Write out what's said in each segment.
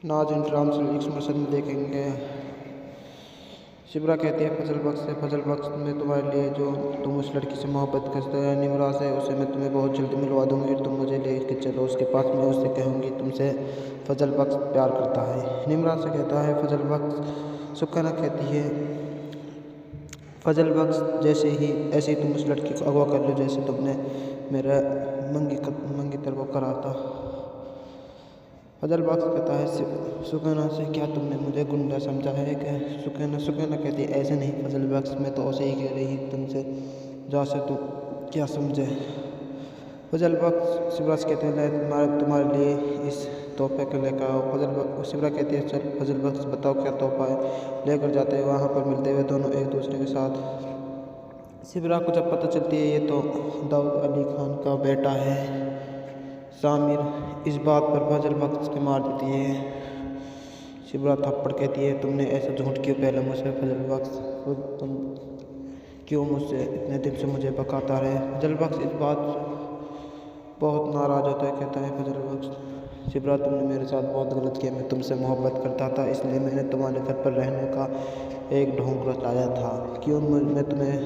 नाज़रीन ड्राम से एक मसद में देखेंगे। शिबरा कहती है फजल बख्श से, फजल बख्श में तुम्हारे लिए जो तुम उस लड़की से मोहब्बत करते हैं निमरा से, उसे मैं तुम्हें बहुत जल्दी मिलवा दूंगी। तुम मुझे ले के चलो उसके पास, मैं उससे कहूँगी तुमसे फजल बख्श प्यार करता है। निमरा से कहता है फजल बख्श। सुकना कहती है फजल बख्श जैसे ही ऐसे ही तुम उस लड़की को अगवा कर लो जैसे तुमने मेरा मंगी को करा था। फजल बख्श कहता है सुकैना से, क्या तुमने मुझे गुंडा समझा है क्या? सुकैना कहती है ऐसे नहीं फजल बख्श, मैं तो ऐसे ही कह रही तुमसे जैसे तुम क्या समझे। फजल बख्श शिबरा से कहते हैं तुम्हारे लिए इस तोहफे को लेकर आओ। शिबरा कहती है चल फजल बख्श बताओ क्या तोहफा है। लेकर जाते हैं, वहाँ पर मिलते हुए दोनों एक दूसरे के साथ। शिबरा को जब पता चलती है ये तो दाऊद अली खान का बेटा है सामिर, इस बात पर फजल बख्श के मार देती है। शिबरा थप्पड़ कहती है तुमने ऐसा झूठ क्यों पहले मुझसे फजल बख्श, तुम क्यों मुझसे इतने दिन से मुझे बकाता रहे। फजल बख्श इस बात बहुत नाराज़ होता है, कहता है फजल बख्श शिबरा तुमने मेरे साथ बहुत गलत किया, मैं तुमसे मोहब्बत करता था इसलिए मैंने तुम्हारे घर पर रहने का एक ढोंग रचाया था। क्यों मैं तुम्हें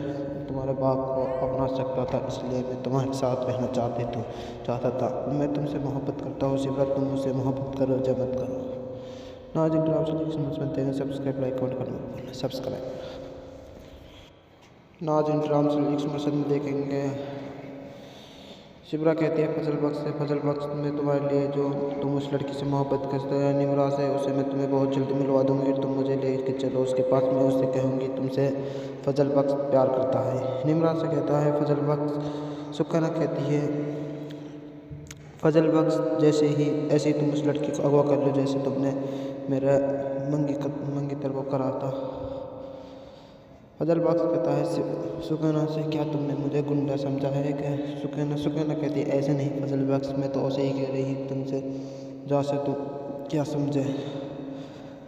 तुम्हारे बाप को अपना सकता था, इसलिए मैं तुम्हारे साथ रहना चाहता था। मैं तुमसे मोहब्बत करता हूँ शिबरा, तुम मुझसे मोहब्बत करो या मत करो। नाज़रीन ड्राम से सुनते हैं, सब्सक्राइब लाइक कमेंट करना सब्सक्राइब। नाज़रीन ड्राम से मसद में देखेंगे। शिबरा कहती है फजल बख्श से, फजल बख्श में तुम्हारे लिए जो तुम उस लड़की से मोहब्बत करते हैं निमरा से, उसे मैं तुम्हें बहुत जल्दी मिलवा दूंगी। तुम मुझे ले के चलो उसके पास, मैं उससे कहूँगी तुमसे फजल बख्श प्यार करता है। निमरा से कहता है फजल बख्श। सुकना कहती है फजल बख्श जैसे ही ऐसे ही तुम उस लड़की को अगवा कर लो जैसे तुमने मेरा मंगी को करा था। फजल बख्श कहता है सुकैना से, क्या तुमने मुझे गुंडा समझा है क्या? सुकैना कहती है ऐसे नहीं फजल बख्श, मैं तो ऐसे ही कह रही तुमसे जैसे तुम क्या समझे।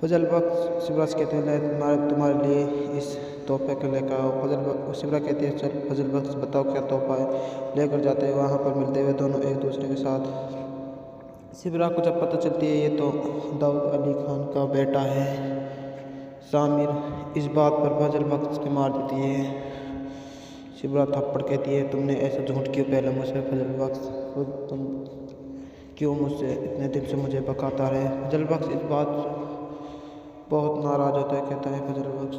फजल बख्श शिबरा से कहते हैं तुम्हारे लिए इस तोहफे को लेकर आओ। शिबरा कहती है चल फजल बख्श बताओ क्या तोहफा है। लेकर जाते हैं, वहाँ पर मिलते हुए दोनों एक दूसरे के साथ। शिबरा को जब पता चलती है ये तो दाऊद अली खान का बेटा है सामिर, इस बात पर फजल बख्श के मार देती है। शिबरा थप्पड़ कहती है तुमने ऐसा झूठ क्यों पहले मुझसे फजल बख्श, तुम क्यों मुझसे इतने दिन से मुझे बकाता रहे। फजल बख्श इस बात बहुत नाराज़ होता है, कहता है फजल बख्श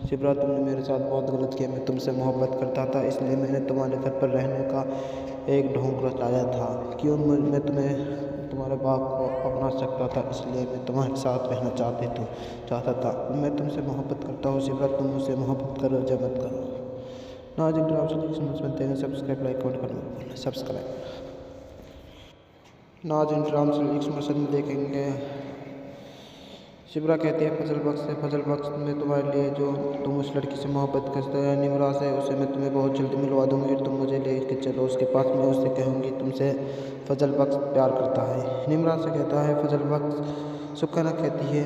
शिबरा तुमने मेरे साथ बहुत गलत किया, मैं तुमसे मोहब्बत करता था इसलिए मैंने तुम्हारे घर पर रहने का एक ढोंग रचाया था। क्यों मैं तुम्हारे बाप को अपना सकता था, इसलिए मैं तुम्हारे साथ रहना चाहता था। मैं तुमसे मोहब्बत करता हूँ शिबरा, तुम मुझसे मोहब्बत करो या मत करो। नाज़रीन ड्राम से सुनते हैं, सब्सक्राइब लाइक कमेंट करना सब्सक्राइब। नाज़रीन ड्राम से मसद में देखेंगे। शिबरा कहती है फजल बख्श से, फजल बख्श में तुम्हारे लिए जो तुम उस लड़की से मोहब्बत करते हैं निमरा से, उसे मैं तुम्हें बहुत जल्दी मिलवा दूंगी। तुम मुझे ले के चलो उसके पास, मैं उससे कहूँगी तुमसे फजल बख्श प्यार करता है। निमरा से कहता है फजल बख्श। सुकना कहती है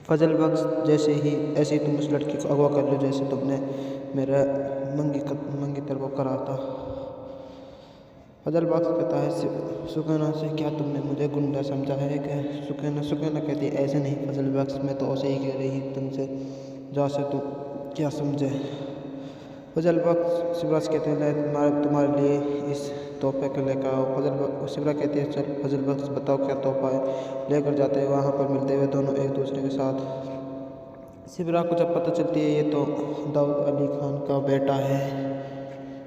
फजल बख्श जैसे ही ऐसे ही तुम उस लड़की को अगवा कर लो जैसे तुमने मेरा मंगी को करा था। फजल बख्श कहता है सुकैना से, क्या तुमने मुझे गुंडा समझा है क्या? सुकैना कहती है ऐसे नहीं फजल बख्श, मैं तो ऐसे ही कह रही तुमसे जैसे तुम क्या समझे। फजल बख्श शिबरा से कहते हैं तुम्हारे लिए इस तोहफे को लेकर आओ। शिबरा कहती है चल फजल बख्श बताओ क्या तोहफा है। लेकर जाते हैं, वहाँ पर मिलते हुए दोनों एक दूसरे के साथ। शिबरा को जब पता चलती है ये तो दाऊद अली खान का बेटा है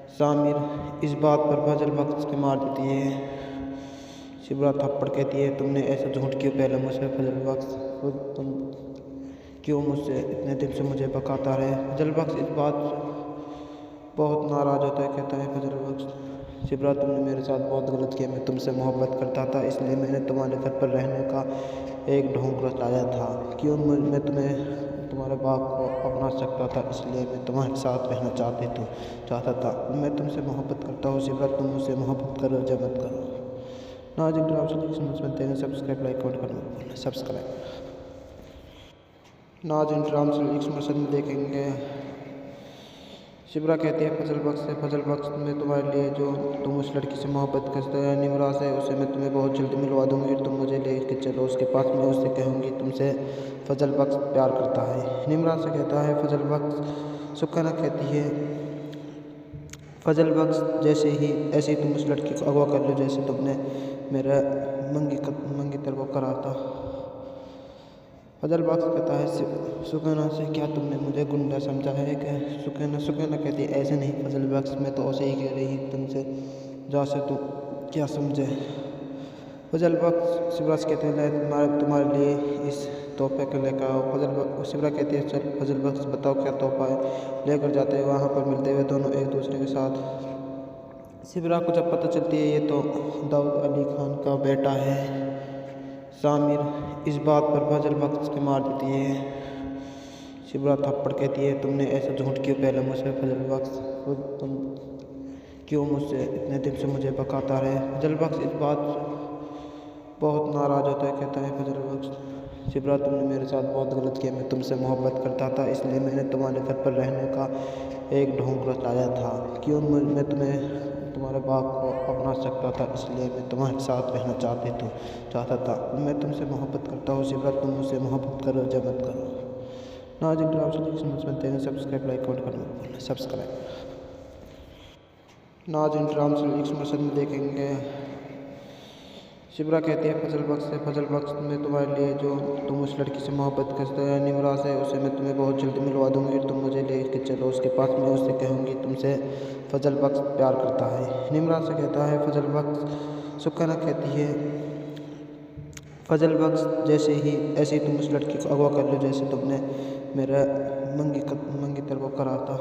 सामिर, इस बात पर फजल बख्श के मार देती है। शिबरा थप्पड़ कहती है तुमने ऐसा झूठ क्यों पहले मुझसे फजल बख्श, तुम क्यों मुझसे इतने दिन से मुझे बकाता रहे। फजल बख्श इस बात बहुत नाराज़ होता है, कहता है फजल बख्श शिबरा तुमने मेरे साथ बहुत गलत किया, मैं तुमसे मोहब्बत करता था इसलिए मैंने तुम्हारे घर पर रहने का एक ढोंग रचाया था। क्यों मैं तुम्हारे बाप को अपना सकता था, इसलिए मैं तुम्हारे साथ रहना चाहता था। मैं तुमसे मोहब्बत करता हूँ शिबरा, तुम मुझसे मोहब्बत करो या मत करो। नाज़रीन ड्राम से सुनते हैं, सब्सक्राइब लाइक कमेंट करना सब्सक्राइब। नाज़रीन ड्राम से मसद में देखेंगे। शिप्रा कहती है फजल बख्श से, फजल बख्श मैं तुम्हारे लिए जो तुम उस लड़की से मोहब्बत करते हैं निमरा से, उसे मैं तुम्हें बहुत जल्दी मिलवा दूंगी। तुम मुझे ले के चलो उसके पास, मैं उससे कहूँगी तुमसे फजल बख्श प्यार करता है। निमरा से कहता है फजल बख्श। सुकैना कहती है फजल बख्श ऐसे ही तुम उस लड़की को अगवा कर लो जैसे तुमने मेरा मंगीतर को करा था। फजल बख्श कहता है सुकैना से, क्या तुमने मुझे गुंडा समझा है क्या? सुकैना कहती है ऐसे नहीं फजल बख्श, मैं तो ऐसे ही कह रही तुमसे, जहाँ से तुम क्या समझे। फजल बख्श शिवराज कहते हैं तुम्हारे लिए इस तोहफे को लेकर आओ। शिवराज कहती है चल फजल बख्श बताओ क्या तोहफा है। लेकर जाते हैं, वहाँ पर मिलते हुए दोनों एक दूसरे के साथ। शिवराज को जब पता चलती है ये तो दाऊद अली खान का बेटा है सामिर, इस बात पर फजल बख्श के मार देती है। शिवरा थप्पड़ कहती है तुमने ऐसा झूठ क्यों पहले मुझसे फजल बख्श, तुम क्यों मुझसे इतने दिन से मुझे बकाता रहे। फजल बख्श इस बात बहुत नाराज़ होता है, कहता है फजल बख्श शिवरा तुमने मेरे साथ बहुत गलत किया, मैं तुमसे मोहब्बत करता था इसलिए मैंने तुम्हारे घर पर रहने का एक ढोंग रचाया था। क्यों मैं तुम्हारे बाप को अपना सकता था इसलिए मैं तुम्हारे साथ रहना चाहता था। मैं तुमसे मोहब्बत करता हूँ शिवरा, तुम मुझसे मोहब्बत करो या मत करो। नाज़रीन ड्रामा सुनते हैं, सब्सक्राइब लाइक कमेंट करना सब्सक्राइब। नाज़रीन ड्रामा में देखेंगे शिवरा कहती है फजल बख्श से, फजल बख्श मैं तुम्हारे लिए जो तुम उस लड़की से मोहब्बत करते हैं निमरा से, उसे मैं तुम्हें बहुत जल्दी मिलवा दूंगी। तुम मुझे ले के चलो उसके पास, मैं उससे कहूँगी तुमसे फजल बख्श प्यार करता है। निमरा से कहता है फजल बख्श। सुकैना कहती है फजल बख्श ऐसे ही तुम उस लड़की को अगवा कर लो जैसे तुमने मेरा मंगीतर को करा था।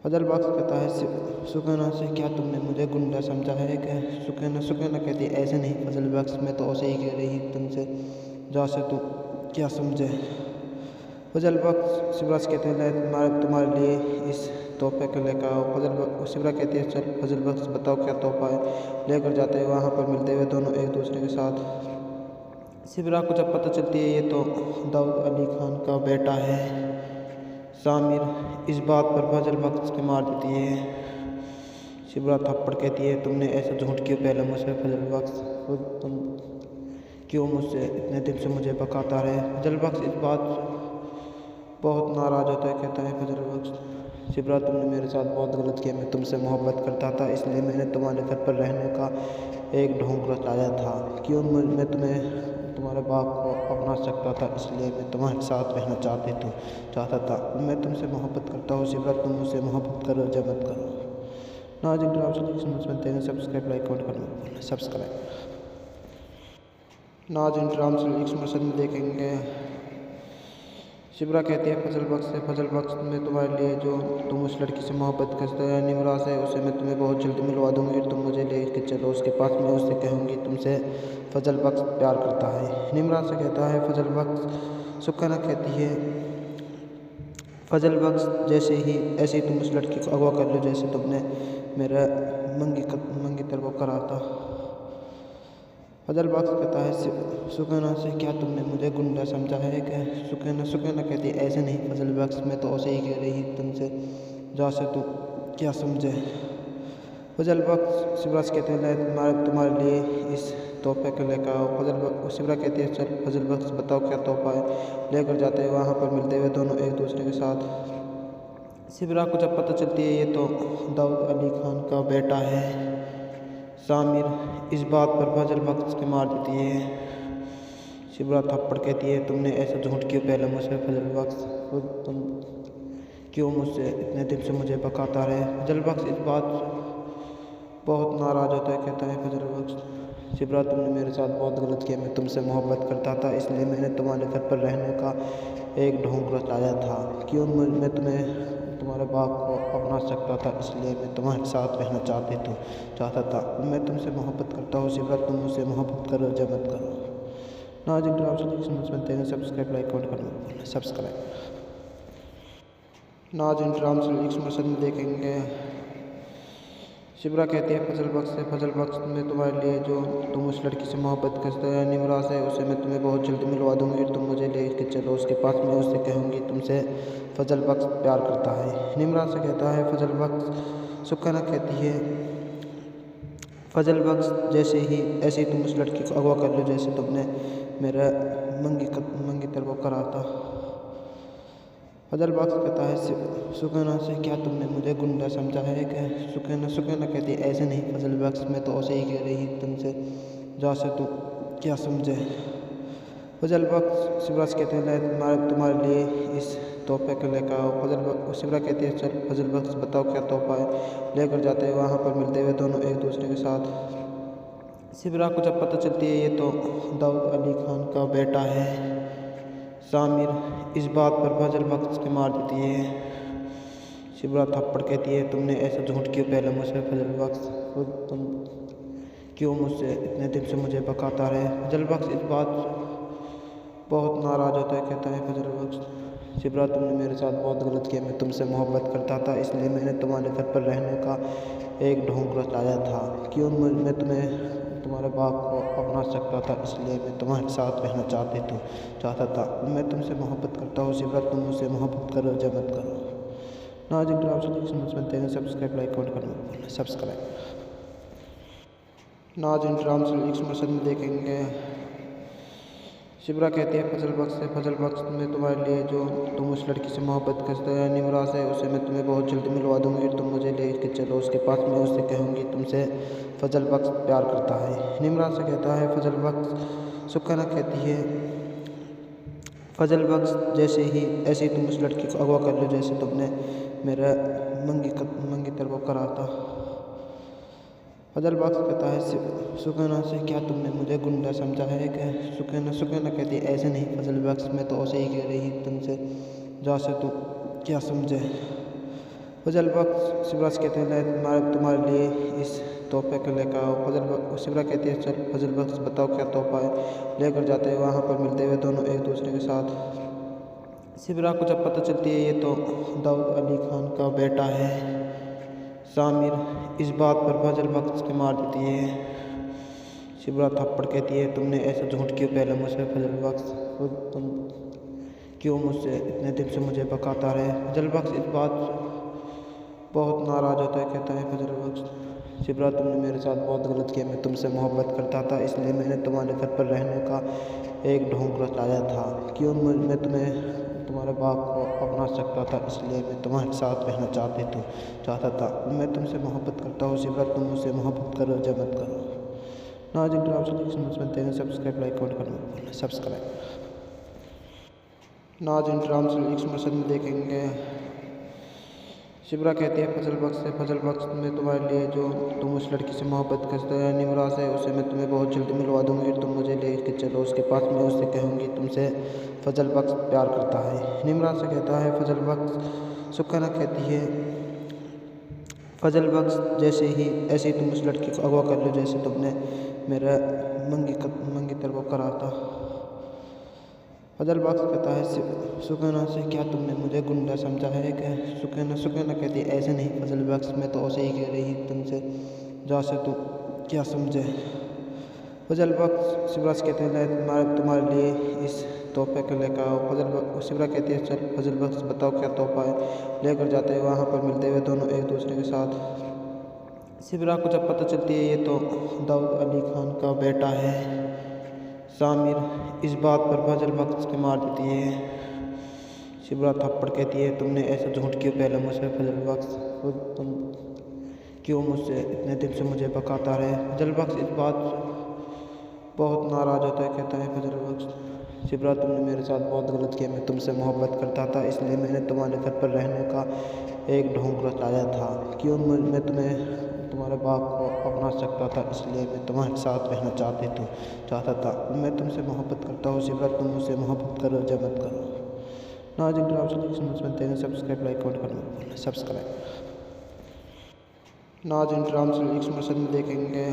फजल बख्श कहता है सुकैना से, क्या तुमने मुझे गुंडा समझा है क्या? सुकैना कहती है ऐसे नहीं फजल बख्श, मैं तो ऐसे ही कह रही तुमसे, जहाँ से तुम क्या समझे। फजल बख्श शिवराज कहते हैं तुम्हारे लिए इस तोहफे को लेकर आओ। शिवरा कहती है चल फजल बख्श बताओ क्या तोहफा है। लेकर जाते हैं, वहाँ पर मिलते हुए दोनों एक दूसरे के साथ। शिवरा को जब पता चलती है ये तो दाऊद अली खान का बेटा है सामिर, इस बात पर फजल बख्श के मार देती है। शिवरा थप्पड़ कहती है तुमने ऐसा झूठ क्यों पहले मुझसे फजल बख्श, तुम क्यों मुझसे इतने दिन से मुझे बकाता रहे। फजल बख्श इस बात बहुत नाराज़ होता है, कहता है फजल बख्श शिवरा तुमने मेरे साथ बहुत गलत किया, मैं तुमसे मोहब्बत करता था इसलिए मैंने तुम्हारे घर पर रहने का एक ढोंग रचाया था। क्यों मैं तुम्हारे बाप को अपना सकता था इसलिए मैं तुम्हारे साथ रहना चाहता था। मैं तुमसे मोहब्बत करता हूँ शिवरा, तुम मुझसे मोहब्बत करो या मत करो। नाज़रीन ड्रामा सुनते हैं, सब्सक्राइब लाइक कमेंट करना सब्सक्राइब। नाज़रीन ड्रामा में देखेंगे शिवरा कहती है फजल बख्श से, फजल बख्श मैं तुम्हारे लिए जो तुम उस लड़की से मोहब्बत करते हैं निमरा से, उसे मैं तुम्हें बहुत जल्दी मिलवा दूंगी। तुम मुझे ले के चलो उसके पास, मैं उससे कहूँगी तुमसे फजल बख्श प्यार करता है। निमरा से कहता है फजल बख्श। सुकैना कहती है फजल बख्श ऐसे ही तुम उस लड़की को अगवा कर लो जैसे तुमने मेरा मंगीतर को करा था। फजल बख्श कहता है सुकैना से, क्या तुमने मुझे गुंडा समझा है क्या? सुकैना कहती है ऐसे नहीं फजल बख्श, मैं तो ऐसे ही कह रही तुमसे, जहाँ से तुम क्या समझे। फजल बख्श शिवराज कहते हैं तुम्हारे लिए इस तोहफे को लेकर आओ। शिवरा कहती है चल फजल बख्श बताओ क्या तोहफा है। लेकर जाते हैं, वहाँ पर मिलते हुए दोनों एक दूसरे के साथ। शिवरा को जब पता चलती है ये तो दाऊद अली खान का बेटा है सामिर, इस बात पर फजल बख्श के मार देती है। शिवरा थप्पड़ कहती है तुमने ऐसा झूठ क्यों पहले मुझसे फजल बख्श, तुम क्यों मुझसे इतने दिन से मुझे बकाता रहे। फजल बख्श इस बात बहुत नाराज़ होता है, कहता है फजल बख्श शिवरा तुमने मेरे साथ बहुत गलत किया, मैं तुमसे मोहब्बत करता था इसलिए मैंने तुम्हारे घर पर रहने का एक ढोंग रचाया था। क्यों मैं तुम्हारे बाप को अपना सकता था इसलिए मैं तुम्हारे साथ रहना चाहता था। मैं तुमसे मोहब्बत करता हूँ शिवरा, तुम मुझसे मोहब्बत करो या मत करो। नाज़रीन ड्रामा सुनते हैं, सब्सक्राइब लाइक कमेंट करना सब्सक्राइब। नाज़रीन ड्रामा में देखेंगे शिप्रा कहती है फजल बख्श से, फजल बख्श मैं तुम्हारे लिए जो तुम उस लड़की से मोहब्बत करते हो निमराज है उसे मैं तुम्हें बहुत जल्दी मिलवा दूंगी, तुम मुझे ले के चलो उसके पास, मैं उससे कहूँगी तुमसे फजल बख्श प्यार करता है। निमराज से कहता है फजल बख्श। सुकैना कहती है फजल बख्श जैसे ही ऐसे ही तुम उस लड़की को अगवा कर लो जैसे तुमने मेरा मंगीतर को करा था। फजल बख्श कहता है सुकैना से, क्या तुमने मुझे गुंडा समझा है क्या? सुकैना कहती है ऐसे नहीं फजल बख्श, मैं तो ऐसे ही कह रही तुमसे जैसे तुम क्या समझे। फजल बख्श शिवराज कहते हैं तुम्हारे लिए इस तोहफे को लेकर आओ। शिवराज कहती है चल फजल बख्श बताओ क्या तोहफा है। लेकर जाते हैं, वहाँ पर मिलते हुए दोनों एक दूसरे के साथ। शिवराज को जब पता चलती है ये तो दाऊद अली खान का बेटा है सामिर, इस बात पर फजल बख्श के मार देती है। शिवराज थप्पड़ कहती है तुमने ऐसा झूठ क्यों पहले मुझसे फजल बख्श, तुम क्यों मुझसे इतने दिन से मुझे बकाता रहे। फजल बख्श इस बात बहुत नाराज़ होता है, कहता है फजल बख्श शिवराज तुमने मेरे साथ बहुत गलत किया, मैं तुमसे मोहब्बत करता था इसलिए मैंने तुम्हारे घर पर रहने का एक ढोंग रचाया था। क्यों मैं तुम्हारे बाप को अपना सकता था इसलिए मैं तुम्हारे साथ रहना चाहता था। मैं तुमसे मोहब्बत करता हूँ शिवराज, तुम मुझसे मोहब्बत करो या मत करो। नाज़रीन ड्रामा सुनते हैं, सब्सक्राइब लाइक कमेंट करना सब्सक्राइब। नाज़रीन ड्रामा में देखेंगे शिप्रा कहती है फजल बख्श से, फजल बख्श मैं तुम्हारे लिए जो तुम उस लड़की से मोहब्बत करते हो निमराज है उसे मैं तुम्हें बहुत जल्दी मिलवा दूंगी, तुम मुझे ले के चलो उसके पास, मैं उससे कहूँगी तुमसे फजल बख्श प्यार करता है। निमराज से कहता है फजल बख्श। सुकैना कहती है फजल बख्श जैसे ही ऐसे ही तुम उस लड़की को अगवा कर लो जैसे तुमने मेरा मंगीतर को करा था। फजल बख्श कहता है सुकैना से, क्या तुमने मुझे गुंडा समझा है क्या? सुकैना कहती है ऐसे नहीं फजल बख्श, मैं तो ऐसे ही कह रही तुमसे जैसे तुम क्या समझे। फजल बख्श शिवराज कहते हैं तुम्हारे लिए इस तोहफे को लेकर आओ। शिवराज कहती है चल फजल बख्श बताओ क्या तोहफा है। लेकर जाते हैं, वहाँ पर मिलते हुए दोनों एक दूसरे के साथ। शिवराज को जब पता चलती है ये तो दाऊद अली खान का बेटा है सामिर, इस बात पर फजल बख्श के मार देती है। शिवराज थप्पड़ कहती है तुमने ऐसा झूठ क्यों पहले मुझसे फजल बख्श, तुम क्यों मुझसे इतने दिन से मुझे बकाता रहे। फजल बख्श इस बात बहुत नाराज़ होता है, कहता है फजल बख्श शिवराज तुमने मेरे साथ बहुत गलत किया, मैं तुमसे मोहब्बत करता था इसलिए मैंने तुम्हारे घर पर रहने का एक ढोंग रचाया था। क्यों मैं तुम्हारे बाप को अपना सकता था इसलिए मैं तुम्हारे साथ रहना चाहता था। मैं तुमसे मोहब्बत करता हूँ शिवराज, तुम मुझसे मोहब्बत करो या मत करो। नाज़रीन ड्रामा सुनते हैं, सब्सक्राइब लाइक कमेंट करना सब्सक्राइब। नाज़रीन ड्रामा में देखेंगे शिप्रा कहती है फजल बख्श से, फजल बख्श मैं तुम्हारे लिए जो तुम उस लड़की से मोहब्बत करते हो निमराज है उसे मैं तुम्हें बहुत जल्दी मिलवा दूंगी, तुम मुझे ले के चलो उसके पास, मैं उससे कहूँगी तुमसे फजल बख्श प्यार करता है। निमराज से कहता है फजल बख्श। सुकैना कहती है फजल बख्श जैसे ही ऐसे ही तुम उस लड़की को अगवा कर लो जैसे तुमने मेरा मंगीतर को करा था। फजल बख्श कहता है सुकैना से, क्या तुमने मुझे गुंडा समझा है क्या? सुकैना कहती है ऐसे नहीं फजल बख्श, मैं तो ऐसे ही कह रही तुमसे जैसे तुम क्या समझे। फजल बख्श शिवराज कहते हैं तुम्हारे लिए इस तोहफे को लेकर आओ। शिवराज कहती है चल फजल बख्श बताओ क्या तोहफा है। लेकर जाते हैं, वहाँ पर मिलते हुए दोनों एक दूसरे के साथ। शिवराज को जब पता चलती है ये तो दाऊद अली खान का बेटा है सामिर, इस बात पर फजल बख्श के मार देती है। शिवराज थप्पड़ कहती है तुमने ऐसा झूठ क्यों पहले मुझसे फजल बख्श, तुम क्यों मुझसे इतने दिन से मुझे बकाता रहे। फजल बख्श इस बात बहुत नाराज़ होता है, कहता है फजल बख्श शिवराज तुमने मेरे साथ बहुत गलत किया, मैं तुमसे मोहब्बत करता था इसलिए मैंने तुम्हारे घर पर रहने का एक ढोंग रचाया था। क्यों मैं तुम्हारे बाप को अपना सकता था इसलिए मैं तुम्हारे साथ रहना चाहता था। मैं तुमसे मोहब्बत करता हूँ शिवराज, तुम मुझसे मोहब्बत करो या मत करो। नाज़रीन ड्रामा सुनते हैं, सब्सक्राइब लाइक कमेंट करना सब्सक्राइब। नाज़रीन ड्रामा में देखेंगे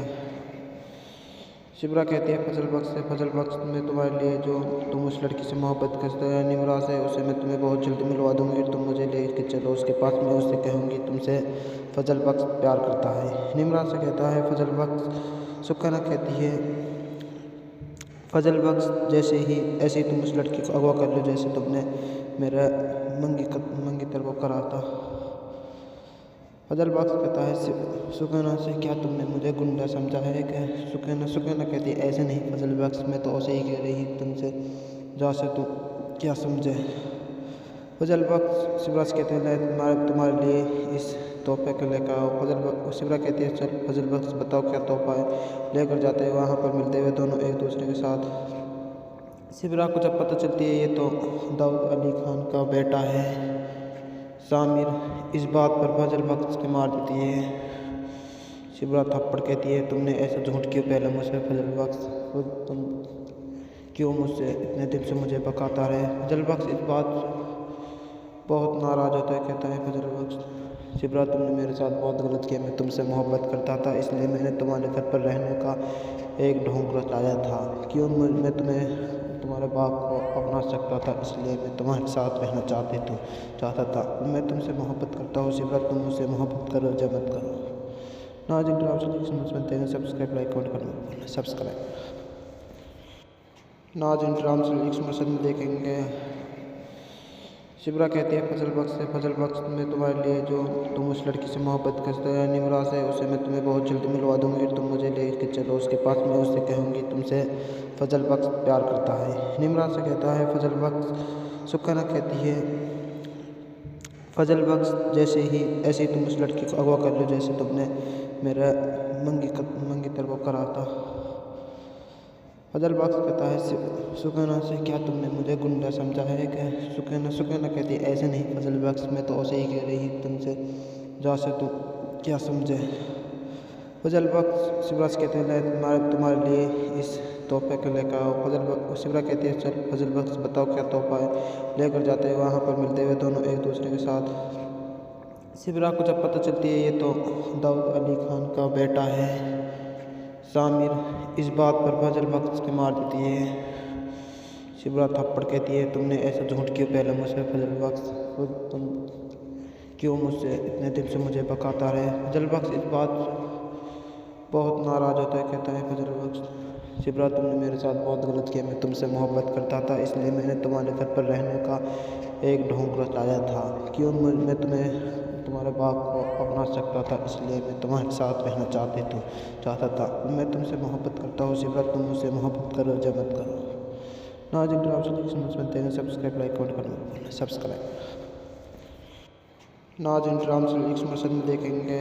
शिप्रा कहती है फजल बख्श से, फजल बख्श मैं तुम्हारे लिए जो तुम उस लड़की से मोहब्बत करते हो निमराज है उसे मैं तुम्हें बहुत जल्दी मिलवा दूंगी, तुम मुझे ले के चलो उसके पास, मैं उससे कहूँगी तुमसे फजल बख्श प्यार करता है। निमराज से कहता है फजल बख्श। सुकैना कहती है फजल बख्श जैसे ही ऐसे ही तुम उस लड़की को अगवा कर लो जैसे तुमने मेरा मंगीतर को करा था। फजल बख्श कहता है सुकैना से क्या तुमने मुझे गुंडा समझा है क्या? सुकैना कहती है ऐसे नहीं फजल बख्श, मैं तो ऐसे ही कह रही तुमसे जैसे तू क्या समझे। फजल बख्श शिवराज कहते हैं तुम्हारे लिए इस तोहफे को लेकर आओ। शिवराज कहती है चल फजल बख्श बताओ क्या तोहफा है। लेकर जाते हैं, वहाँ पर मिलते हुए दोनों एक दूसरे के साथ। शिवराज को जब पता चलती है ये तो दाऊद अली खान का बेटा है सामिर, इस बात पर फजल बख्श के मार देती है। शिवराज थप्पड़ कहती है तुमने ऐसा झूठ क्यों पहले मुझसे फजल बख्श, तुम क्यों मुझसे इतने दिन से मुझे बकाता रहे। फजल बख्श इस बात बहुत नाराज़ होता है, कहता है फजल बख्श शिवराज तुमने मेरे साथ बहुत गलत किया, मैं तुमसे मोहब्बत करता था इसलिए मैंने तुम्हारे घर पर रहने का एक ढोंग रचाया था। क्यों मैं तुम्हारे बाप को अपना सकता था इसलिए मैं तुम्हारे साथ रहना चाहता था। मैं तुमसे मोहब्बत करता हूँ शिवराज, तुम मुझसे मोहब्बत करो या मत करो। नाज़रीन ड्रामा सब्सक्राइब लाइक कमेंट करना सब्सक्राइब। नाज़रीन ड्रामा में देखेंगे शिप्रा कहती है फजल बख्श से, फजल बख्श मैं तुम्हारे लिए जो तुम उस लड़की से मोहब्बत करते हो निमराज है उसे मैं तुम्हें बहुत जल्दी मिलवा दूंगी, तुम मुझे ले के चलो उसके पास, मैं उससे कहूँगी तुमसे फजल बख्श प्यार करता है। निमराज से कहता है फजल बख्श। सुकैना कहती है फजल बख्श जैसे ही ऐसे ही तुम उस लड़की को अगवा कर लो जैसे तुमने मेरा मंगीतर को करा था। फजल बख्श कहता है सुकैना से क्या तुमने मुझे गुंडा समझा है क्या? सुकैना कहती है ऐसे नहीं फजल बख्श, मैं तो ऐसे ही कह रही तुमसे जैसे तू क्या समझे। फजल बख्श शिवराज कहते हैं तुम्हारे लिए इस तोहफे को लेकर आओ। शिवराज कहती है चल फजल बख्श बताओ क्या तोहफा है। लेकर जाते हैं, वहाँ पर मिलते हुए दोनों एक दूसरे के साथ। शिवराज को जब पता चलती है ये तो दाऊद अली खान का बेटा है सामिर, इस बात पर फजल बख्श के मार देती है। शिवराज थप्पड़ कहती है तुमने ऐसा झूठ क्यों पहले मुझसे फजल बख्श, तुम क्यों मुझसे इतने दिन से मुझे बकाता रहे। फजल बख्श इस बात बहुत नाराज़ होता है, कहता है फजल बख्श शिवराज तुमने मेरे साथ बहुत गलत किया, मैं तुमसे मोहब्बत करता था इसलिए मैंने तुम्हारे घर पर रहने का एक ढोंग रचाया था। क्यों मैं तुम्हारे बाप को अपना सकता था इसलिए मैं तुम्हारे साथ रहना चाहता था। मैं तुमसे मोहब्बत करता हूँ शिवराज, तुम मुझसे मोहब्बत करो या मत करो। नाज़रीन ड्रामा सब्सक्राइब लाइक कमेंट करना सब्सक्राइब। नाज़रीन ड्रामा में देखेंगे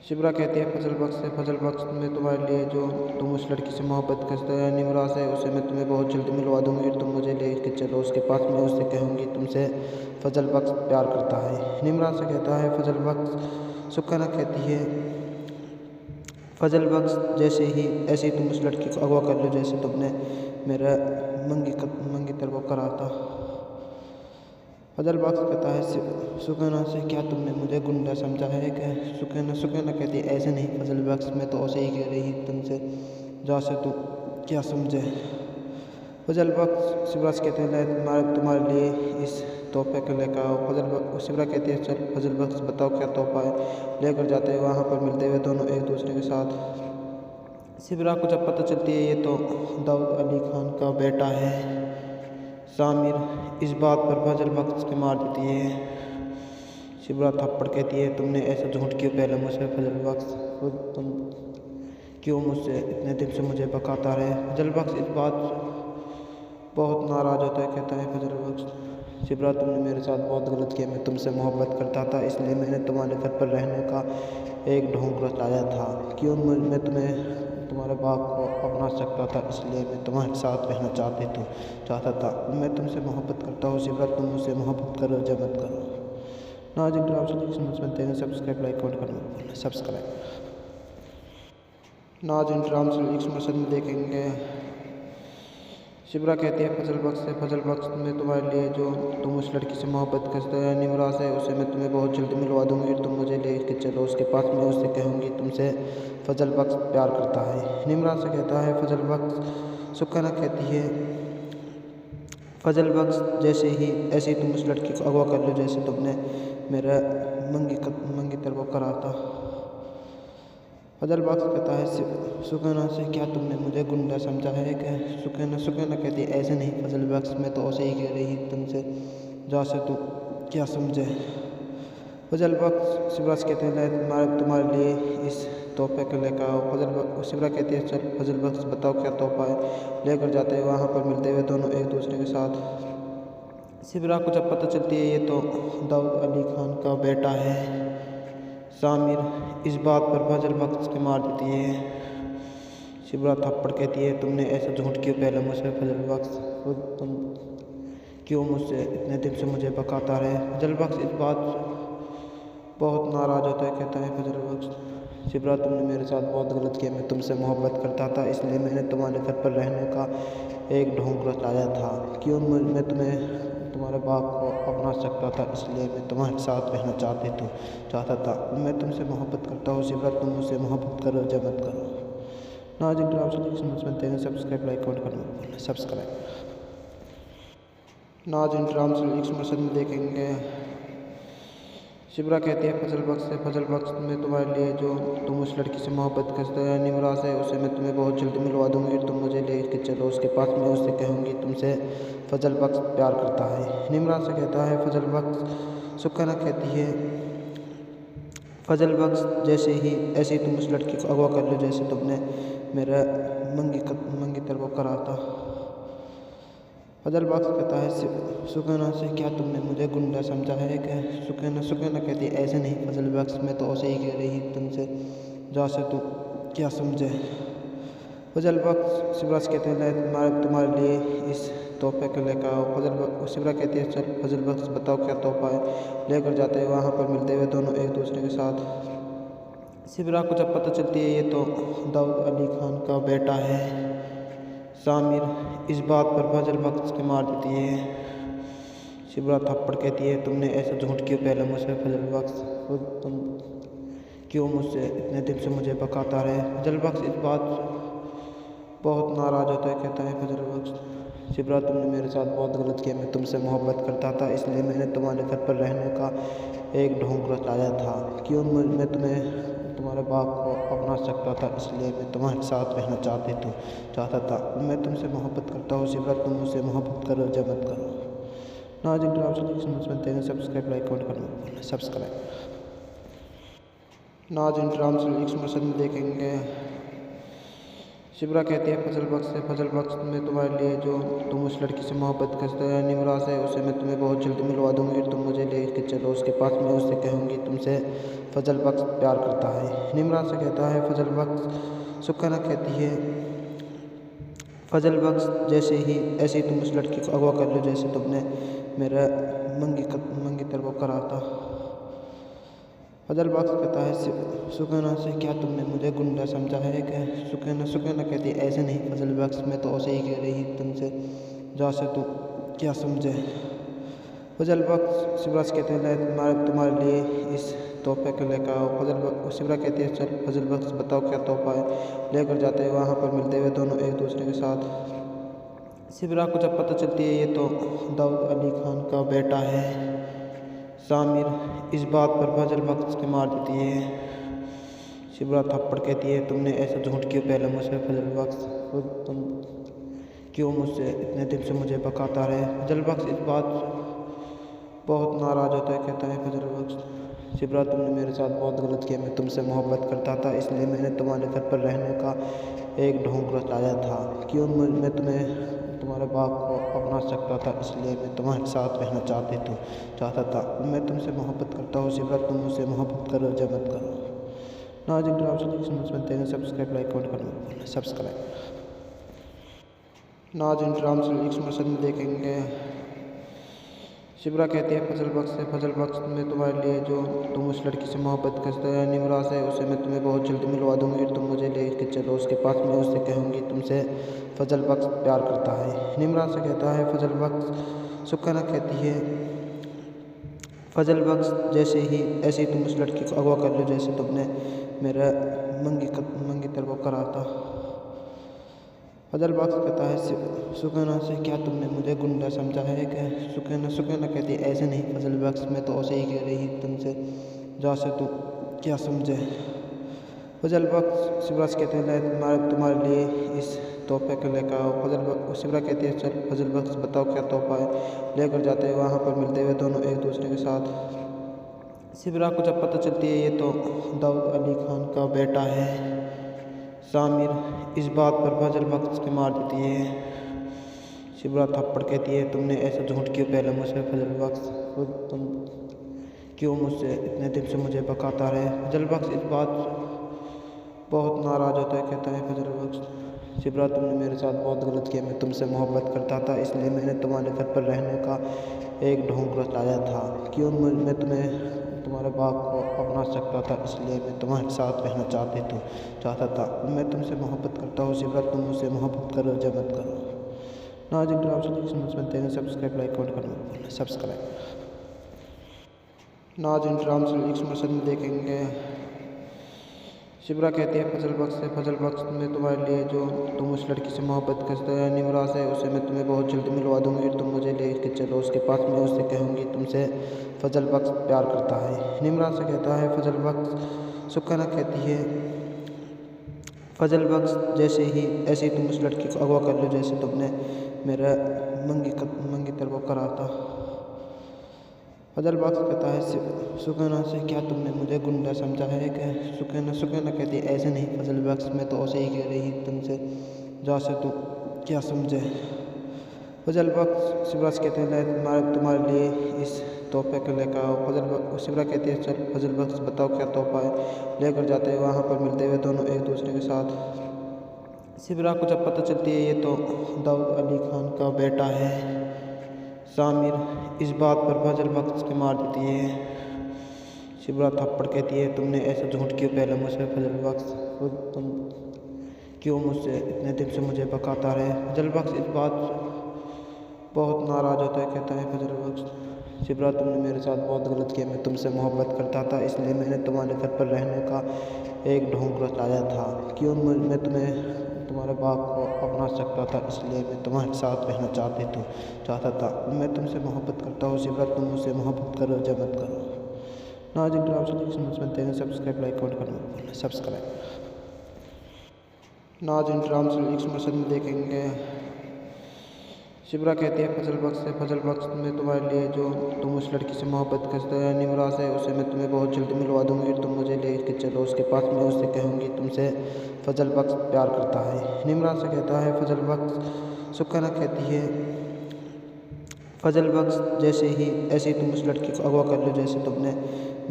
शिप्रा कहती है फजल बख्श से, फजल बख्श मैं तुम्हारे लिए जो तुम उस लड़की से मोहब्बत करते हो निमराज है उसे मैं तुम्हें बहुत जल्दी मिलवा दूंगी, तुम मुझे ले के चलो उसके पास, मैं उससे कहूँगी तुमसे फजल बख्श प्यार करता है। निमराज से कहता है फजल बख्श। सुकैना कहती है फजल बख्श जैसे ही ऐसे ही तुम उस लड़की को अगवा कर लो जैसे तुमने मेरा मंगीतर को करा था। फजल बख्श कहता है सुकैना से क्या तुमने मुझे गुंडा समझा है क्या? सुकैना कहती है ऐसे नहीं फजल बख्श, मैं तो ऐसे ही कह रही तुमसे जैसे तू क्या समझे। फजल बख्श शिवराज कहते हैं तुम्हारे लिए इस तोहफे को लेकर आओ। शिवराज कहती है चल फजल बख्श बताओ क्या तोहफा है। लेकर जाते हैं, वहाँ पर मिलते हुए दोनों एक दूसरे के साथ। शिवराज को जब पता चलती है ये तो दाऊद अली खान का बेटा है सामिर, इस बात पर फजल बख्श के मार देती है। शिवराज थप्पड़ कहती है तुमने ऐसा झूठ क्यों पहले मुझसे फजल बख्श, तुम क्यों मुझसे इतने दिन से मुझे बकाता रहे। फजल बख्श इस बात बहुत नाराज़ होता है, कहता है फजल बख्श शिवराज तुमने मेरे साथ बहुत गलत किया, मैं तुमसे मोहब्बत करता था इसलिए मैंने तुम्हारे घर पर रहने का एक ढोंग रचाया था। क्यों मैं तुम्हारे बाप को अपना सकता था इसलिए मैं तुम्हारे साथ रहना चाहता था। मैं तुमसे मोहब्बत करता हूँ शिवराज, तुम मुझसे मोहब्बत करो या मत करो। नाज़रीन ड्रामा सब्सक्राइब लाइक कमेंट करना सब्सक्राइब। नाज़रीन ड्रामा में देखेंगे शिप्रा कहती है फजल बख्श से, फजल बख्श मैं तुम्हारे लिए जो तुम उस लड़की से मोहब्बत करते हो निमराज है उसे मैं तुम्हें बहुत जल्दी मिलवा दूंगी, तुम मुझे ले के चलो उसके पास, मैं उससे कहूँगी तुमसे फजल बख्श प्यार करता है। निमराज से कहता है फजल बख्श। सुकैना कहती है फजल बख्श ऐसे ही तुम उस लड़की को अगवा कर लो जैसे तुमने मेरा मंगीतर को करा था। फजल बख्श कहता है सुकैना से, क्या तुमने मुझे गुंडा समझा है क्या? सुकैना कहती है ऐसे नहीं फजल बख्श, मैं तो ऐसे ही कह रही तुमसे, जहाँ से तू क्या समझे। फजल बख्श शिवराज कहते हैं तुम्हारे लिए इस तोहफे को लेकर आओ। शिवरा कहती है चल फजल बख्श बताओ क्या तोहफा है। लेकर जाते हैं, वहाँ पर मिलते हुए दोनों एक दूसरे के साथ। शिवरा को जब पता चलती है ये तो दाऊद अली खान का बेटा है सामिर, इस बात पर फजल बख्श के मार देती है। शिवरा थप्पड़ कहती है तुमने ऐसा झूठ क्यों पहले मुझसे फजल बख्श, तुम क्यों मुझसे इतने दिन से मुझे बकाता रहे। फजल बख्श इस बात बहुत नाराज़ होता है, कहता है फजल बख्श शिवरा तुमने मेरे साथ बहुत गलत किया, मैं तुमसे मोहब्बत करता था इसलिए मैंने तुम्हारे घर पर रहने का एक ढोंग रचाया था। क्यों मैं तुम्हारे बाप को अपना सकता था इसलिए मैं तुम्हारे साथ रहना चाहता था। मैं तुमसे मोहब्बत करता हूँ शिवरा, तुम मुझसे मोहब्बत करो या मत करो। नाज़रीन ड्रामा सब्सक्राइब लाइक कमेंट करना सब्सक्राइब। नाज़रीन ड्रामा में देखेंगे शिवरा कहती है फजल बख्श से, फजल बख्श मैं तुम्हारे लिए जो तुम उस लड़की से मोहब्बत करते हो निमराज है उसे मैं तुम्हें बहुत जल्दी मिलवा दूंगी, तुम मुझे ले के चलो उसके पास, मैं उससे कहूँगी तुमसे फजल बख्श प्यार करता है। निमराज से कहता है फजल बख्श। सुकैना कहती है फजल बख्श ऐसे ही तुम उस लड़की को अगवा कर लो जैसे तुमने मेरा मंगीतर को करा था। फजल बख्श कहता है सुकैना से, क्या तुमने मुझे गुंडा समझा है क्या? सुकैना कहती है ऐसे नहीं फजल बख्श, मैं तो ऐसे ही कह रही तुमसे, जहाँ से तू क्या समझे। फजल बख्श शिवराज कहते हैं तुम्हारे लिए इस तोहफे को लेकर आओ। शिवरा कहती है चल फजल बख्श बताओ क्या तोहफा है। लेकर जाते हैं, वहाँ पर मिलते हुए दोनों एक दूसरे के साथ। शिवरा को जब पता चलती है ये तो दाऊद अली खान का बेटा है सामिर, इस बात पर फजल बख्श के मार देती है। शिवरा थप्पड़ कहती है तुमने ऐसा झूठ क्यों पहले मुझसे फजल बख्श, तुम क्यों मुझसे इतने दिन से मुझे बकाता रहे। फजल बख्श इस बात बहुत नाराज़ होता है, कहता है फजल बख्श शिवरा तुमने मेरे साथ बहुत गलत किया, मैं तुमसे मोहब्बत करता था इसलिए मैंने तुम्हारे घर पर रहने का एक ढोंग रचाया था। क्यों मैं तुम्हारे बाप को अपना सकता था इसलिए मैं तुम्हारे साथ रहना चाहता था। मैं तुमसे मोहब्बत करता हूँ शिवरा, तुम मुझसे मोहब्बत करो या मत करो। नाज़रीन ड्रामा सब्सक्राइब लाइक कमेंट करना सब्सक्राइब। नाज़रीन ड्रामा में देखेंगे शिवरा कहती है फजल बख्श से, फजल बख्श मैं तुम्हारे लिए जो तुम उस लड़की से मोहब्बत करते हो निमराज है उसे मैं तुम्हें बहुत जल्दी मिलवा दूंगी, तुम मुझे ले के चलो उसके पास, मैं उससे कहूँगी तुमसे फजल बख्श प्यार करता है। निमराज से कहता है फजल बख्श। सुकैना कहती है फजल बख्श ऐसे ही तुम उस लड़की को अगवा कर लो जैसे तुमने मेरा मंगीतर को करा था। फजल बख्श कहता है सुकैना से, क्या तुमने मुझे गुंडा समझा है क्या? सुकैना कहती है ऐसे नहीं फजल बख्श, मैं तो ऐसे ही कह रही तुमसे, जहाँ से तू क्या समझे। फजल बख्श शिवराज कहते हैं तुम्हारे लिए इस तोहफे को लेकर आओ। शिवरा कहती है चल फजल बख्श बताओ क्या तोहफा है। लेकर जाते हैं, वहाँ पर मिलते हुए दोनों एक दूसरे के साथ। शिवरा को जब पता चलती है ये तो दाऊद अली खान का बेटा है सामिर, इस बात पर फजल बख्श के मार देती है। शिवरा थप्पड़ कहती है तुमने ऐसा झूठ क्यों पहले मुझसे फजल बख्श, तुम क्यों मुझसे इतने दिन से मुझे बकाता रहे। फजल बख्श इस बात बहुत नाराज़ होता है, कहता है फजल बख्श शिवरा तुमने मेरे साथ बहुत गलत किया, मैं तुमसे मोहब्बत करता था इसलिए मैंने तुम्हारे घर पर रहने का एक ढोंग रचाया था। क्यों मैं तुम्हारे बाप को अपना सकता था इसलिए मैं तुम्हारे साथ रहना चाहता था। मैं तुमसे मोहब्बत करता हूँ शिवरा, तुम मुझसे मोहब्बत करो या मत करो। नाज़रीन ड्रामा सब्सक्राइब लाइक कमेंट करना सब्सक्राइब। नाज़रीन ड्रामा में देखेंगे शिप्रा कहती है फजल बख्श से, फजल बख्श मैं तुम्हारे लिए जो तुम उस लड़की से मोहब्बत करते हैं निमराज है उसे मैं तुम्हें बहुत जल्दी मिलवा दूंगी, तुम मुझे ले के चलो उसके पास, मैं उससे कहूँगी तुमसे फजल बख्श प्यार करता है। निमराज से कहता है फजल बख्श। सुकैना कहती है फजल बख्श ऐसे ही तुम उस लड़की को अगवा कर लो जैसे तुमने मेरा मंगीतर को करा था। फजल बख्श कहता है सुकैना से, क्या तुमने मुझे गुंडा समझा है क्या? सुकैना कहती है ऐसे नहीं फजल बख्श, मैं तो ऐसे ही कह रही तुमसे, जहाँ से तुम क्या समझे। फजल बख्श शिवराज कहते हैं तुम्हारे लिए इस तोहफे को लेकर आओ। शिवरा कहती है चल फजल बख्श बताओ क्या तोहफा है। लेकर जाते हैं, वहाँ पर मिलते हुए दोनों एक दूसरे के साथ। शिवरा को जब पता चलती है ये तो दाऊद अली खान का बेटा है सामिर, इस बात पर फजल बख्श के मार देती है। शिवरा थप्पड़ कहती है तुमने ऐसा झूठ क्यों पहले मुझसे फजल बख्श, तुम क्यों मुझसे इतने दिन से मुझे बकाता रहे। फजल बख्श इस बात बहुत नाराज़ होता है, कहता है फजल बख्श शिवरा तुमने मेरे साथ बहुत गलत किया, मैं तुमसे मोहब्बत करता था इसलिए मैंने तुम्हारे घर पर रहने का एक ढोंग रचाया था, क्यों मैं तुम्हारे बाप को अपना सकता था इसलिए मैं तुम्हारे साथ रहना चाहता था। मैं तुमसे मोहब्बत करता हूँ शिवरा, तुम मुझसे मोहब्बत करो या मत करो। नाज़रीन ड्रामा समझ बनते हैं, सब्सक्राइब लाइक कमेंट करना सब्सक्राइब। नाज़रीन ड्रामा में देखेंगे शिवरा कहती है फजल बख्श से, फजल बख्श मैं तुम्हारे लिए जो तुम उस लड़की से मोहब्बत करते हैं निमराज है उसे मैं तुम्हें बहुत जल्दी मिलवा दूंगी, तुम मुझे ले के चलो उसके पास, मैं उससे कहूँगी तुमसे फजल बख्श प्यार करता है। निमराज से कहता है फजल बख्श। सुकैना कहती है फजल बख्श ऐसे ही तुम उस लड़की को अगवा कर लो जैसे तुमने मेरा मंगीतर को करा था। फजल बख्श कहता है सुकैना से, क्या तुमने मुझे गुंडा समझा है क्या? सुकैना कहती है ऐसे नहीं फजल बख्श, मैं तो ऐसे ही कह रही तुमसे, जहाँ से तुम क्या समझे। फजल बख्श शिवराज कहते हैं तुम्हारे लिए इस तोहफे को लेकर आओ। शिवरा कहती है चल फजल बख्श बताओ क्या तोहफा है। लेकर जाते हैं, वहाँ पर मिलते हुए दोनों एक दूसरे के साथ। शिवरा को जब पता चलती है ये तो दाऊद अली खान का बेटा है सामिर, इस बात पर फजल बख्श के मार देती है। शिवरा थप्पड़ कहती है तुमने ऐसा झूठ क्यों पहले मुझसे फजल बख्श, तुम क्यों मुझसे इतने दिन से मुझे बकाता रहे। फजल बख्श इस बात बहुत नाराज़ होता है, कहता है फजल बख्श शिवरा तुमने मेरे साथ बहुत गलत किया, मैं तुमसे मोहब्बत करता था इसलिए मैंने तुम्हारे घर पर रहने का एक ढोंग रचाया था, क्यों मैं तुम्हारे बाप को अपना सकता था इसलिए मैं तुम्हारे साथ रहना चाहता था। मैं तुमसे मोहब्बत करता हूँ शिवरा, तुम मुझसे मोहब्बत करो या मत करो। नाज़रीन ड्रामा समझ बनते हैं, सब्सक्राइब लाइक कमेंट करना सब्सक्राइब। नाज़रीन ड्रामा में देखेंगे शिवरा कहती है फजल बख्श से, फजल बख्श मैं तुम्हारे लिए जो तुम उस लड़की से मोहब्बत करते हैं निमराज है उसे मैं तुम्हें बहुत जल्दी मिलवा दूंगी, तुम मुझे ले के चलो उसके पास, मैं उससे कहूँगी तुमसे फजल बख्श प्यार करता है। निमराज से कहता है फजल बख्श। सुकैना कहती है फजल बख्श ऐसे ही तुम उस लड़की को अगवा कर लो जैसे तुमने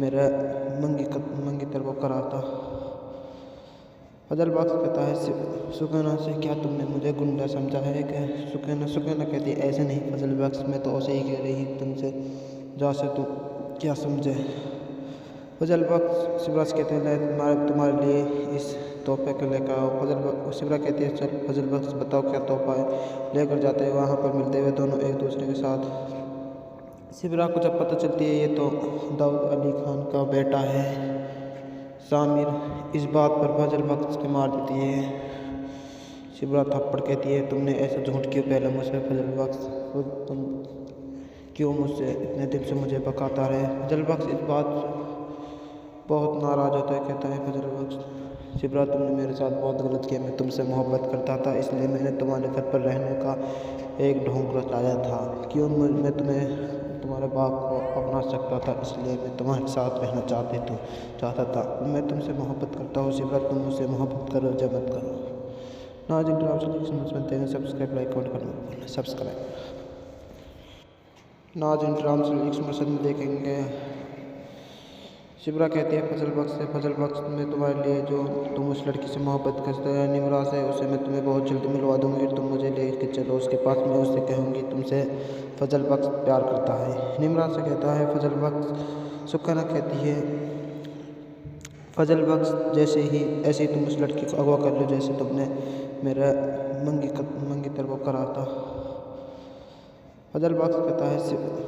मेरा मंगीतर को करा था। फजल बख्श कहता है सुकैना से, क्या तुमने मुझे गुंडा समझा है क्या? सुकैना कहती है ऐसे नहीं फजल बख्श, मैं तो ऐसे ही कह रही तुमसे, जहाँ से तुम क्या समझे। फजल बख्श शिवराज कहते हैं तुम्हारे लिए इस तोहफे को लेकर आओ। शिवरा कहती है चल फजल बख्श बताओ क्या तोहफा है। लेकर जाते हैं, वहाँ पर मिलते हुए दोनों एक दूसरे के साथ। शिवरा को जब पता चलती है ये तो दाऊद अली खान का बेटा है सामिर, इस बात पर फजल बख्श के मार देती है। शिवरा थप्पड़ कहती है तुमने ऐसा झूठ क्यों पहले मुझसे फजल बख्श, तुम क्यों मुझसे इतने दिन से मुझे बकाता रहे। फजल बख्श इस बात बहुत नाराज़ होता है, कहता है फजल बख्श शिवरा तुमने मेरे साथ बहुत गलत किया, मैं तुमसे मोहब्बत करता था इसलिए मैंने तुम्हारे घर पर रहने का एक ढोंग रचाया था, क्यों मैं तुम्हारे बाप को अपना सकता था इसलिए मैं तुम्हारे साथ रहना चाहता था। मैं तुमसे मोहब्बत करता हूँ शिवरा, तुम मुझसे मोहब्बत करो या मत करो। नाज़रीन ड्रामा समझ बनते हैं, सब्सक्राइब लाइक कमेंट करना सब्सक्राइब। नाज़रीन ड्रामा में देखेंगे शिप्रा कहती है फजल बख्श से, फजल बख्श मैं तुम्हारे लिए जो तुम उस लड़की से मोहब्बत करते हैं निमरा से, उसे मैं तुम्हें बहुत जल्दी मिलवा दूंगी। तुम मुझे ले के चलो उसके पास, मैं उससे कहूँगी तुमसे फजल बख्श प्यार करता है। निमरा से कहता है फजल बख्श। सुकैना कहती है फजल बख्श ऐसे ही तुम उस लड़की को अगवा कर लो जैसे तुमने मेरा मंगीतर को करा था। फजल बख्श कहता है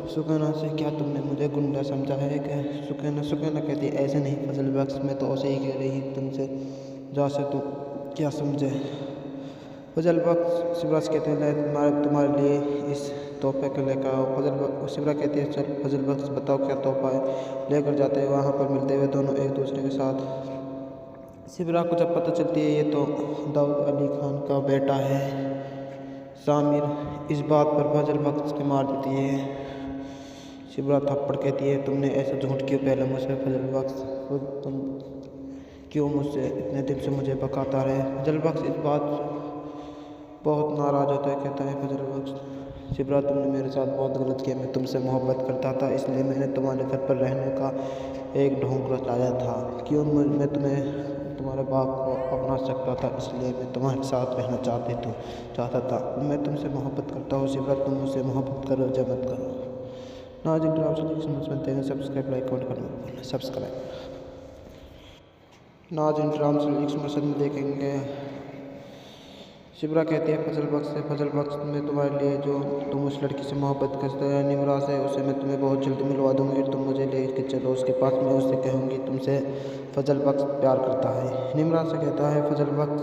सुकैना से, क्या तुमने मुझे गुंडा समझा है क्या? सुकैना कहती है ऐसे नहीं फजल बख्श, मैं तो ऐसे ही कह रही तुमसे, जहाँ से तुम क्या समझे। फजल बख्श शिप्रा कहते हैं तुम्हारे लिए इस तोहफे को लेकर आओ। शिप्रा कहती है चल फजल बख्श बताओ क्या तोहफा है। लेकर जाते हैं, वहाँ पर मिलते हुए दोनों एक दूसरे के साथ। शिप्रा को जब पता चलती है ये तो दाऊद अली खान का बेटा है सामिर, इस बात पर फजल बख्श के मार देती है। शिप्रा थप्पड़ कहती है तुमने ऐसा झूठ क्यों पहले मुझसे फजल बख्श, तुम क्यों मुझसे इतने दिन से मुझे बकाता रहे। फजल बख्श इस बात बहुत नाराज़ होता है, कहता है फजल बख्श शिप्रा तुमने मेरे साथ बहुत गलत किया, मैं तुमसे मोहब्बत करता था इसलिए मैंने तुम्हारे घर पर रहने का एक ढोंग रचाया था। क्यों मैं तुम्हें तुम्हारे बाप को अपना सकता था इसलिए मैं तुम्हारे साथ रहना चाहता था। मैं तुमसे मोहब्बत करता हूँ शिप्रा, तुम मुझसे मोहब्बत करो या मत करो। नाज़रीन ड्रामा सोल्यूशन सुनते हैं, सब्सक्राइब लाइक कमेंट करना सब्सक्राइब। नाज़रीन ड्रामा सोल्यूशन में देखेंगे शिप्रा कहती है फजल बख्श से, फजल बख्श मैं तुम्हारे लिए जो तुम उस लड़की से मोहब्बत करते हैं निमरा से, उसे मैं तुम्हें बहुत जल्दी मिलवा दूंगी। तुम मुझे ले के चलो उसके पास, मैं उससे कहूँगी तुमसे फजल बख्श प्यार करता है। निमरा से कहता है फजल बख्श।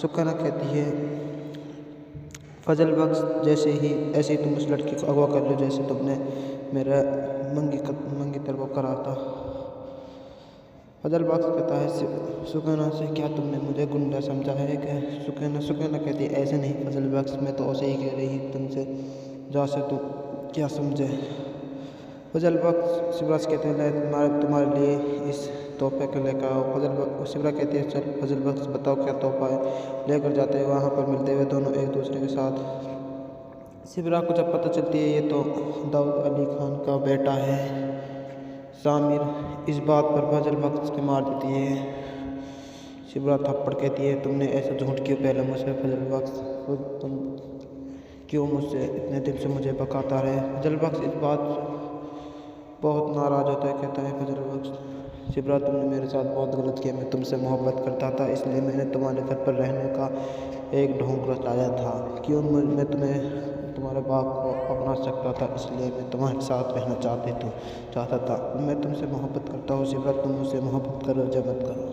सुकैना कहती है फजल बख्श ऐसे ही तुम उस लड़की को अगवा कर लो जैसे तुमने मेरा मंगीतर को करा था। फजल बख्श कहता है सुकैना से, क्या तुमने मुझे गुंडा समझा है क्या? सुकैना कहती है ऐसे नहीं फजल बख्श, मैं तो ऐसे ही कह रही तुमसे, जहाँ से तुम क्या समझे। फजल बख्श शिप्रा कहते हैं तुम्हारे लिए इस तोहफे को लेकर आओ। शिप्रा कहती है चल फजल बख्श बताओ क्या तोहफा है। लेकर जाते हैं, वहाँ पर मिलते हुए दोनों एक दूसरे के साथ। शिप्रा को जब पता चलती है ये तो दाऊद अली खान का बेटा है सामिर, इस बात पर फजल बख्श के मार देती है। शिप्रा थप्पड़ कहती है तुमने ऐसा झूठ क्यों पहले मुझसे फजल बख्श, तुम क्यों मुझसे इतने दिन से मुझे बकाता रहे। फजल बख्श इस बात बहुत नाराज़ होता है, कहता है फजल बख्श शिप्रा तुमने मेरे साथ बहुत गलत किया, मैं तुमसे मोहब्बत करता था इसलिए मैंने तुम्हारे घर पर रहने का एक ढोंग रचाया था। क्यों मैं तुम्हारे बाप को अपना सकता था इसलिए मैं तुम्हारे साथ रहना चाहता था। मैं तुमसे मोहब्बत करता हूँ शिप्रा, तुम मुझसे मोहब्बत करो या मत करो।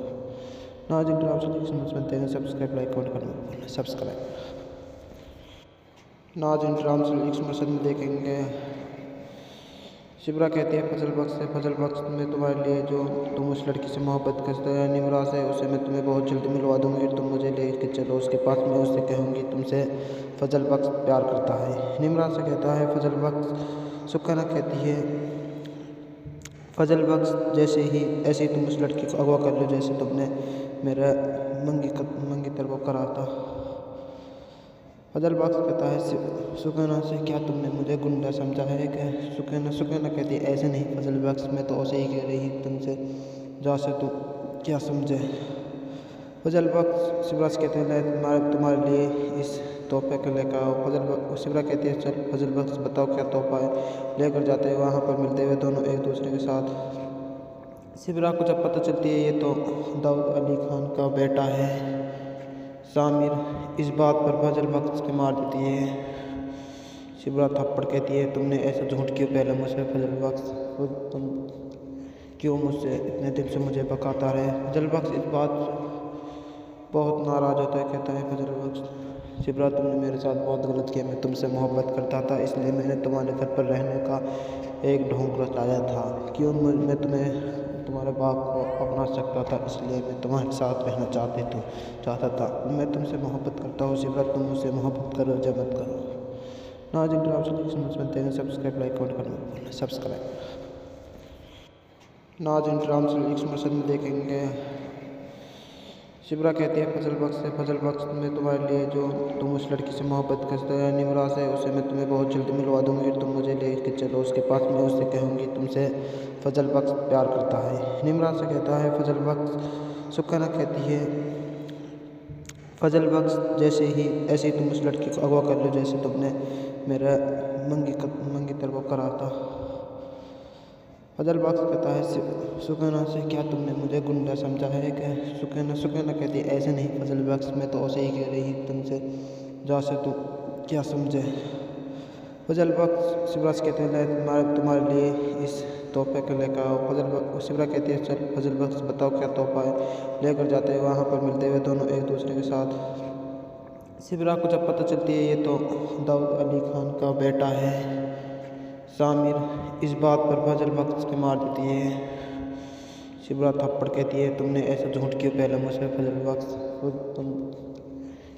नाज़रीन ड्रामा सोल्यूशन सुनते हैं, सब्सक्राइब लाइक कमेंट करना सब्सक्राइब। नाज़रीन ड्रामा सोल्यूशन में देखेंगे शिप्रा कहती है फजल बख्श से, फजल बख्श मैं तुम्हारे लिए जो तुम उस लड़की से मोहब्बत करते हैं निमरा से, उसे मैं तुम्हें बहुत जल्दी मिलवा दूंगी। तुम मुझे ले के चलो उसके पास, मैं उससे कहूँगी तुमसे फजल बख्श प्यार करता है। निमरा से कहता है फजल बख्श। सुकैना कहती है फजल बख्श ऐसे ही तुम उस लड़की को अगवा कर लो जैसे तुमने मेरा मंगीतर को करा था। फजल बख्श कहता है सुकैना से, क्या तुमने मुझे गुंडा समझा है क्या? सुकैना कहती है ऐसे नहीं फजल बख्श, मैं तो ऐसे ही कह रही तुमसे, जहाँ से तुम क्या समझे। फजल बख्श शिप्रा कहते हैं तुम्हारे लिए इस तोहफे को लेकर आओ। शिप्रा कहती है चल फजल बख्श बताओ क्या तोहफा है। लेकर जाते हैं, वहाँ पर मिलते हुए दोनों एक दूसरे के साथ। शिप्रा को जब पता चलती है ये तो दाऊद अली खान का बेटा है सामिर, इस बात पर फजल बख्श के मार देती है। शिप्रा थप्पड़ कहती है तुमने ऐसा झूठ क्यों पहले मुझसे फजल बख्श, तुम क्यों मुझसे इतने दिन से मुझे बकाता रहे। फजल बख्श इस बात बहुत नाराज़ होता है, कहता है फजल बख्श शिप्रा तुमने मेरे साथ बहुत गलत किया, मैं तुमसे मोहब्बत करता था इसलिए मैंने तुम्हारे घर पर रहने का एक ढोंग रचाया था। क्यों मैं तुम्हारे बाप को अपना सकता था इसलिए मैं तुम्हारे साथ रहना चाहता था। मैं तुमसे मोहब्बत करता हूँ शिप्रा, तुम मुझसे मोहब्बत करो या मत करो। नाज़रीन ड्रामा सोल्यूशन सुनते हैं, सब्सक्राइब लाइक कमेंट करना सब्सक्राइब। नाज़रीन ड्रामा सोल्यूशन में देखेंगे शिबरा कहती है फजल बख्श से, फजल बख्श मैं तुम्हारे लिए जो तुम उस लड़की से मोहब्बत करते हो निमरा से, उसे मैं तुम्हें बहुत जल्दी मिलवा दूंगी। तुम मुझे ले के चलो उसके पास, मैं उससे कहूँगी तुमसे फजल बख्श प्यार करता है। निमरा से कहता है फजल बख्श। सुकैना कहती है फजल बख्श ऐसे ही तुम उस लड़की को अगवा कर लो जैसे तुमने मेरा मंगीतर को करा था। फजल बख्श कहता है सुकैना से, क्या तुमने मुझे गुंडा समझा है क्या? सुकैना कहती है ऐसे नहीं फजल बख्श, मैं तो ऐसे ही कह रही तुमसे जैसे तुम क्या समझे। फजल बख्श शिबरा से कहते हैं तुम्हारे लिए इस तोहफे को लेकर आओ। शिबरा कहती है चल फजल बख्श बताओ क्या तोहफा है। लेकर जाते हैं, वहाँ पर मिलते हुए दोनों एक दूसरे के साथ। शिबरा को जब पता चलती है ये तो दाऊद अली खान का बेटा है सामिर, इस बात पर फजल बख्श के मार देती है। शिबरा थप्पड़ कहती है तुमने ऐसा झूठ क्यों पहले मुझसे फजल बख्श, तुम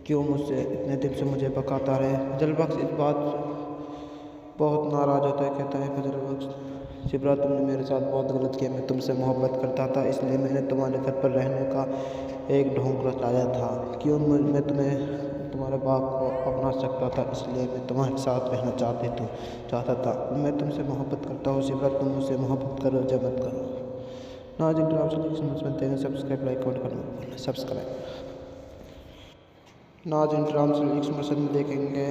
क्यों मुझसे इतने दिन से मुझे बकाता रहे। फजल बख्श इस बात बहुत नाराज़ होता है, कहता है फजल बख्श शिबरा तुमने मेरे साथ बहुत गलत किया, मैं तुमसे मोहब्बत करता था इसलिए मैंने तुम्हारे घर पर रहने का एक ढोंग रचाया था। क्यों मैं तुम्हें तुम्हारे बाप को अपना सकता था, इसलिए मैं तुम्हारे साथ रहना चाहता था। मैं तुमसे मोहब्बत करता हूँ शिबरा, तुम मुझसे मोहब्बत करो या मत करो। नाज़रीन ड्रामा सोल्यूशन सुनते हैं, सब्सक्राइब लाइक कमेंट करना सब्सक्राइब। नाज़रीन ड्रामा सोल्यूशन में देखेंगे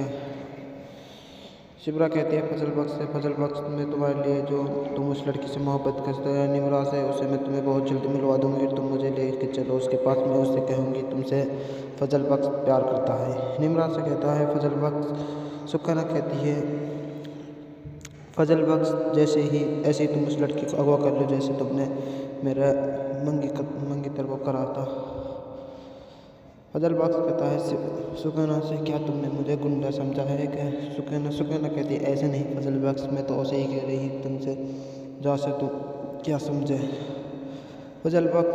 शिबरा कहती है फजल बख्श से, फजल बख्श मैं तुम्हारे लिए जो तुम उस लड़की से मोहब्बत करते हो निमरा से, उसे मैं तुम्हें बहुत जल्दी मिलवा दूंगी। तुम मुझे ले के चलो उसके पास, मैं उससे कहूँगी तुमसे फजल बख्श प्यार करता है। निमरा से कहता है फजल बख्श। सुकैना कहती है फजल बख्श ऐसे ही तुम उस लड़की को अगवा कर लो जैसे तुमने मेरा मंगीतर को करा था। फजल बख्श कहता है सुकैना से, क्या तुमने मुझे गुंडा समझा है क्या? सुकैना कहती है ऐसे नहीं फजल बख्श, मैं तो ऐसे ही कह रही तुमसे जैसे तुम क्या समझे। फजल बख्श